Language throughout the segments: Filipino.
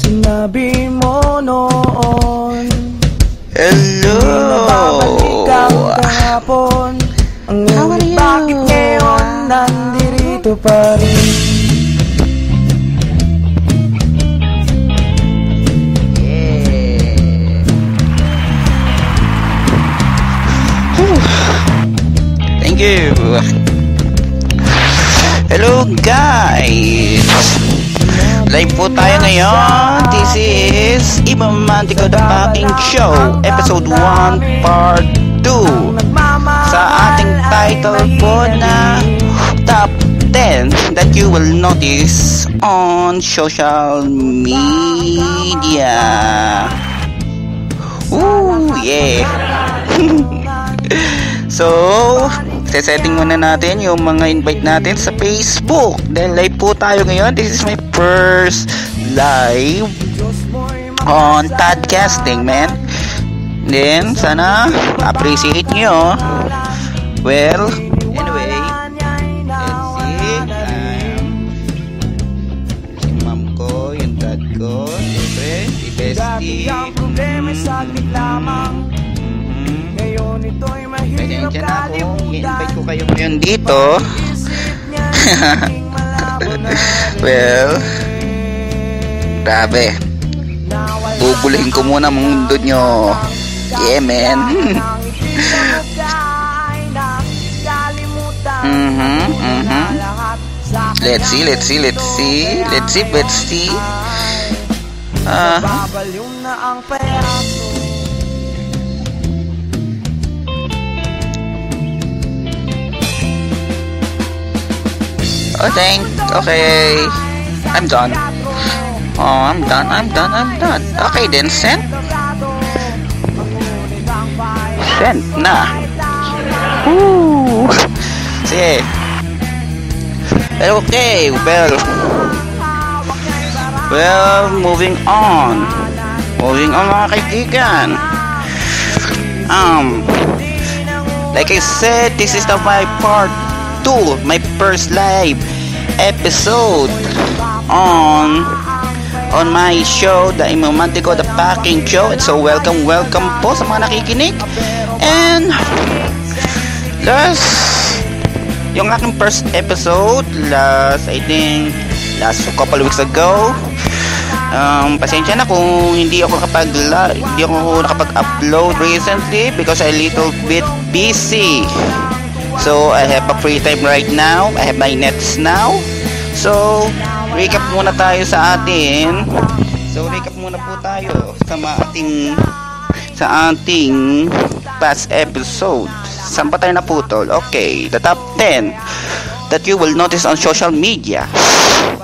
Sinabi mo noon, hello. nababalik ang kahapon. Ngunit bakit ngayon nandirito pa rin? Thank you. Hello guys, live po tayo ngayon. This is Imamantico The Packing Show Episode 1 Part 2 sa ating title po na Top 10 that you will notice on social media. Ooh, yeah. So, setting muna natin yung mga invite natin sa Facebook. Dahil live po tayo ngayon. This is my first live on podcasting, man. Then, sana appreciate nyo. Well, anyway, let's see. Si mom ko, yung dad ko, siyempre, si bestie. Pasensya na ako, i-invite ko kayo ngayon dito. Well, grabe, bubulhin ko muna ang mundo nyo. Yeah, man. Let's see. Okay. I'm done. I'm done. Okay, then send. Send na. Woo! Sige. Okay, well, moving on mga kaibigan. Like I said, this is my part 2, my first live episode on my show, the Imamantico The Packing Show. So welcome po sa mga nakikinig. And yung aking first episode I think last couple weeks ago. Pasensya na kung hindi ako nakapag-upload recently because I'm a little bit busy. So I have a free time right now. I have my nets now. So recap muna tayo sa atin. Recap muna po tayo sa ating past episode. Saan pa tayo naputol? Okay, the top 10 that you will notice on social media.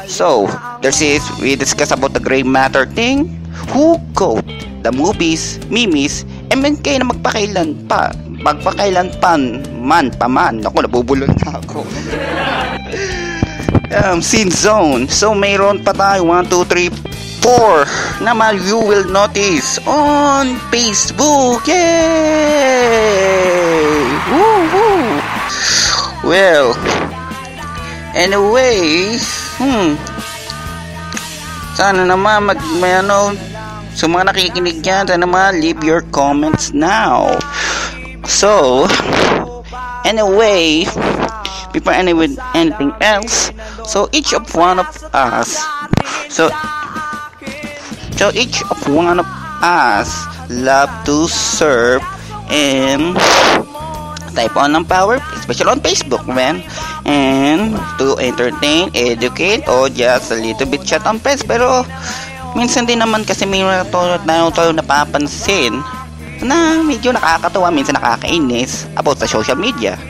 So, we discuss about the gray matter thing, who quote, the movies, memes, MNK na magpakailanman. Naku, nabubulol na ako. Scene zone. So, mayroon pa tayo 1, 2, 3, 4 naman you will notice on Facebook. Yay! Woo! Well, anyway, sana naman sa mga nakikinig dyan, sana naman leave your comments now. So, anyway, before anything else, so each of one of us love to serve and type on ng power, especially on Facebook, man, and to entertain, educate, or just a little bit chat on friends. Pero minsan din naman kasi may tayo napapansin na medyo nakakatawa, minsan nakakainis about sa social media.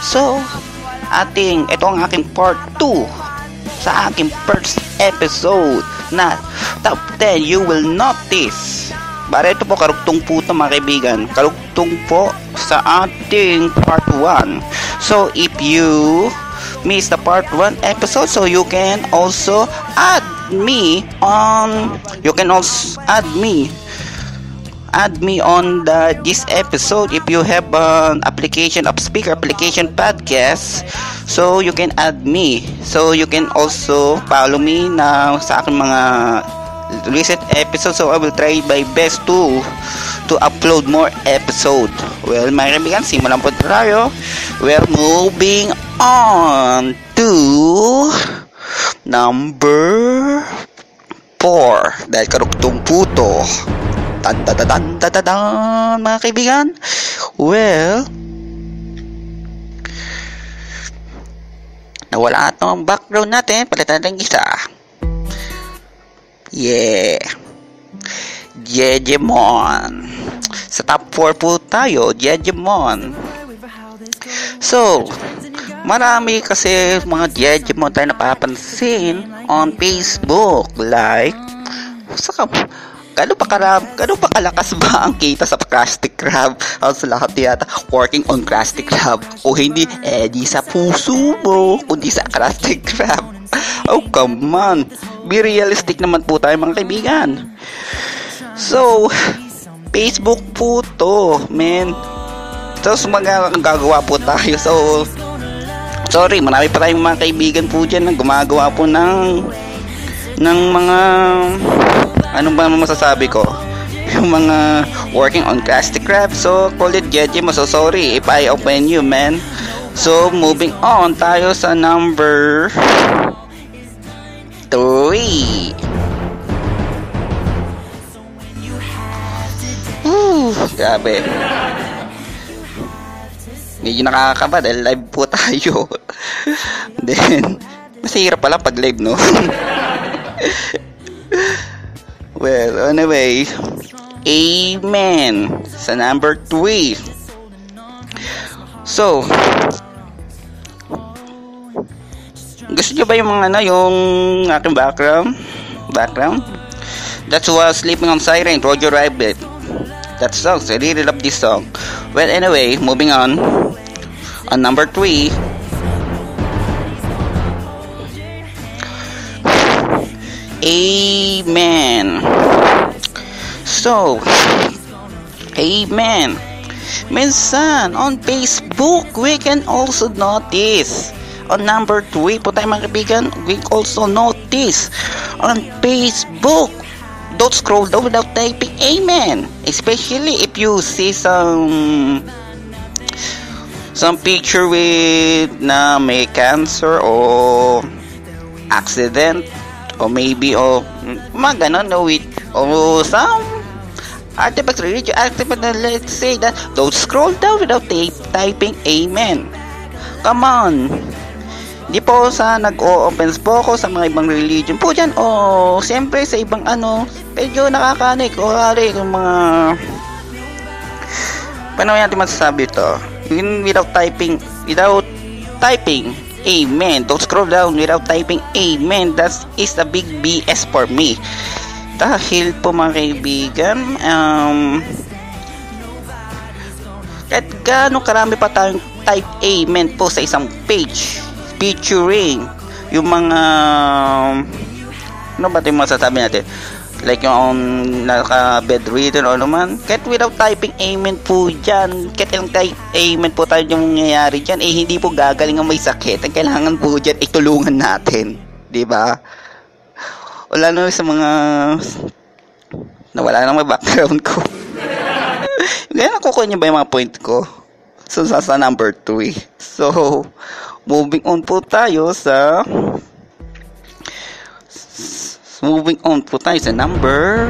So, ito ang aking part 2 sa aking first episode na top 10 you will notice. Bara ito po, karugtong po ito mga kaibigan. Karugtong po sa ating part 1. So, if you miss the part 1 episode, so you can also add me on this episode. If you have an application of speaker application podcast, so you can add me. So you can also follow me na sa aking mga recent episode, so I will try my best to upload more episode. Well, mga kaibigan, simulan po tayo. We're moving on to number 4. Dahil karugtong puto. Tan-tan-tan-tan-tan, mga kaibigan. Well, nawala atong background natin. Palitan ng isa. Yeah. Jejemon. Sa top 4 po tayo, Jejemon. So, marami kasi mga Jejemon tayo napapansin on Facebook. Like, gano'n pa kalakas ba ang kita sa Krusty Krab? Sa lahat yata working on Krusty Krab. O hindi, di sa puso mo, kundi sa Krusty Krab. Oh, come on. Be realistic naman po tayo, mga kaibigan. So, Facebook po to, man. Tapos gagawa po tayo. So, sorry, marami pa tayong mga kaibigan po dyan na gumagawa po ng mga, ano ba masasabi ko? Yung mga working on Krusty Krab. So, call it Jejemon. So, sorry if I offend you, man. So, moving on tayo sa number 3. Grabe. Medyo nakakakaba dahil live po tayo. Then, masihirap pala pag live, no? Well, anyway, amen sa number 3. So, gusto nyo ba yung mga yung aking background? That was Sleeping on Siren, Roger Rabbit. That song, I really love this song. Well, anyway, moving on number 3. Amen. So, amen. Minsan, on Facebook, we can also notice. On number 3 po tayo, mga kaibigan, we also notice on Facebook. Don't scroll down without typing amen. Especially if you see some picture with na may cancer or accident or maybe or mga ganon, no, with or some artifacts, religious artifacts, let's say that don't scroll down without typing amen. Come on. Di po sa nag-o-offense po ako sa mga ibang religion po dyan. O siyempre sa ibang medyo nakakanik o kari yung mga paano natin masasabi to, without typing amen. Don't scroll down without typing amen. That is a big BS for me. Dahil po, mga kaibigan, kahit gaano karami pa tayong type amen po sa isang page featuring yung mga ano ba ito yung masasabi natin, like yung naka-bedridden o naman, kahit without typing amen po dyan, kahit ilang type amen po tayo yung nangyayari dyan, hindi po gagaling ang may sakit. Ang kailangan po dyan itulungan natin, di ba? Wala na sa mga nawala na may background ko. Kaya nakukuha niyo ba yung mga point ko? So, sa number 3. So, moving on po tayo sa number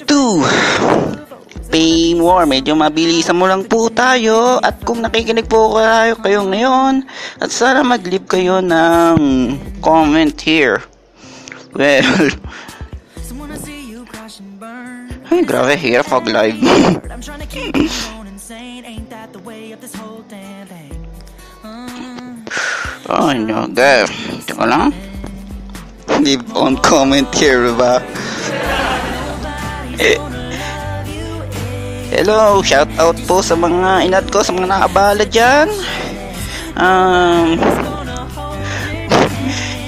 2. Pay more. Medyo mabilisan mo lang po tayo. At kung nakikinig po kayo ngayon, at sana mag-leave kayo ng comment here. Well, ay, grabe, hirap mag-live. Oh, no, girl. Teka lang. Leave on comment here, diba? Hello, shout out po sa mga inat ko, sa mga nakabala dyan.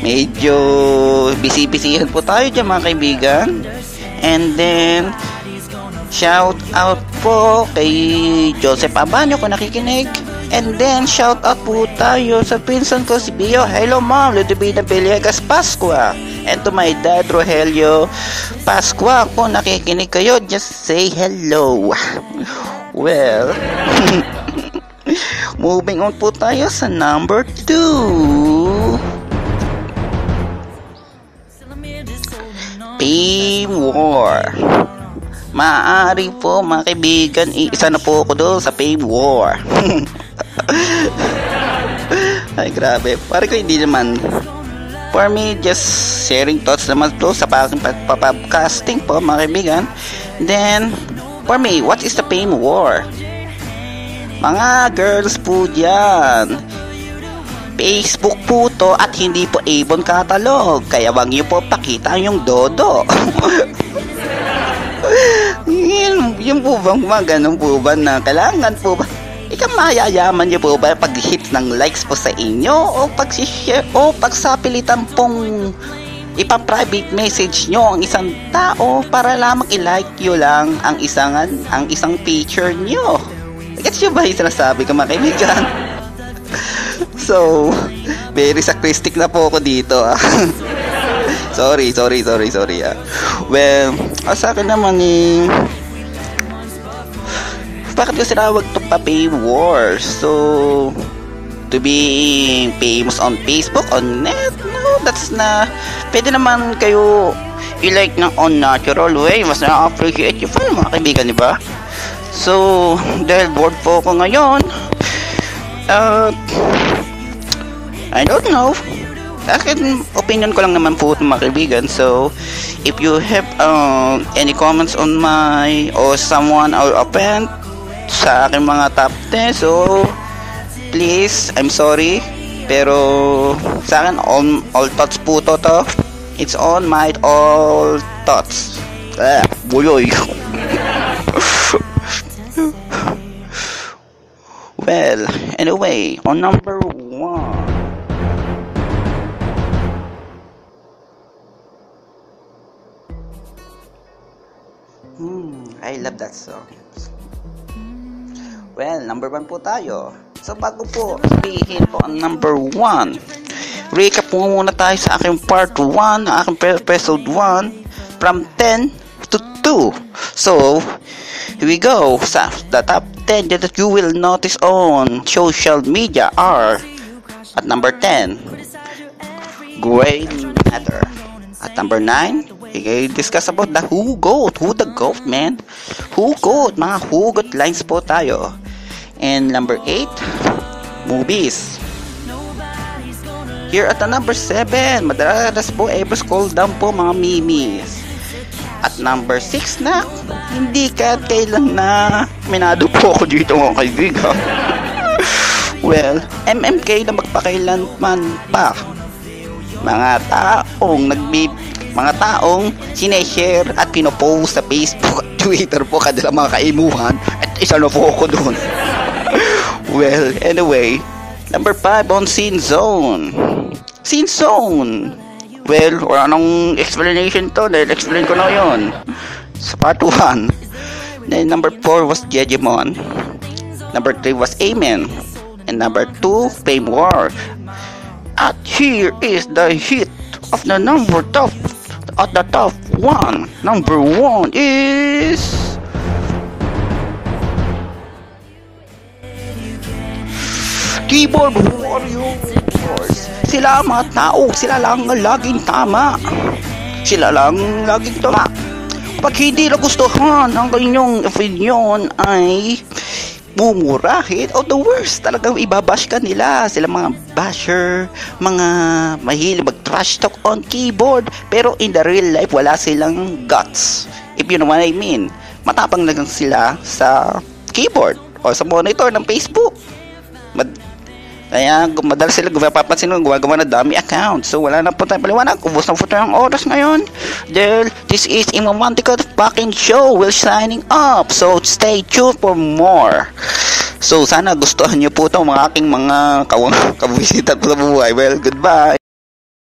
Medyo busy-busyhan po tayo dyan, mga kaibigan. And then, shout out po kay Joseph Abanyo kung nakikinig. And then, shout out po tayo sa pinsan ko si Bio. Hello ma'am, Ludovina Villegas Pascua. And to my dad, Rogelio Pascua. Kung nakikinig kayo, just say hello. Well, moving on po tayo sa number 2. Fame War. Maaari po mga kaibigan, isa na po ako doon sa Fame War. Ay grabe, parang ko hindi naman. For me, just sharing thoughts naman to sa aking podcasting po mga kaibigan. Then, for me, what is the Fame War? Mga girls po dyan, Facebook po to at hindi po Avon catalog, kaya wag niyo po pakita yung dodo. Yun po bang ganun po ba na kailangan po ba mayayaman niyo po ba pag-hit ng likes po sa inyo o pag-share o pagsapilitan pong ipa-private message nyo ang isang tao para lamang i-like nyo lang ang isang picture nyo? Gets nyo ba yung sinasabi ko mga kaibigan? So, very sarcastic na po ako dito Sorry Well, sa akin naman bakit ko sinawag to pa Fame Wars? So, to be famous on Facebook, on net, no, that's na, pwede naman kayo i-like ng on natural way, mas na-appreciate yung fan mga kaibigan, diba? So, dahil bored po ako ngayon, I don't know, akin opinion ko lang naman po mga kaibigan. So if you have any comments on my or someone or a friend sa aking mga top 10, so please, I'm sorry, pero sa akin all thoughts po to, it's on my all thoughts. Buyoy. Well, anyway, on number 1, I love that song. Well, number 1 po tayo. So bago po sabihin po ang number 1, recap po muna tayo sa aking part 1, aking episode 1 from 10 to 2. So here we go. Sa the top 10 that you will notice on social media are at number 10, Grey Matter. At number 9, discuss about the who the goat, man. Who goat, mga hugot lines po tayo. And number 8, movies. Here at the number 7, madalas po ever scroll down po mga memes. At number 6 na, hindi kailan na minado po ako dito mga kaibigan. Well, MMK na magpakailanman pa. Mga taong sineshare at pinopost sa Facebook at Twitter po kadala mga kaimuhan, at isa na po ako doon. Well, anyway, number 5 on Scene Zone. Well, or anong explanation to? Dahil explain ko na yun sa part 1. Then number 4 was Jejemon. Number 3 was Amen. And number 2, Fame War. At here is the hit of the number top. At the top 1, number 1 is Keyboard Warriors. Sila mga tao, sila lang laging tama. Pag hindi nagustuhan ang inyong opinion ay mumurahin o the worst, talagang ibabash ka nila. Sila mga basher, mga mahilig mag-trash talk on keyboard, pero in the real life wala silang guts, if you know what I mean. Matapang lang sila sa keyboard o sa monitor ng Facebook. Kaya madalas sila papansin ng gumagawa na dummy account. So wala na po tayong paliwanag, ubos na po tayong oras ngayon. Dahil this is Imamantico fucking show will signing up. So stay tuned for more. So sana gustuhan nyo po ito mga aking mga kabisita ko sa buhay. Well, goodbye.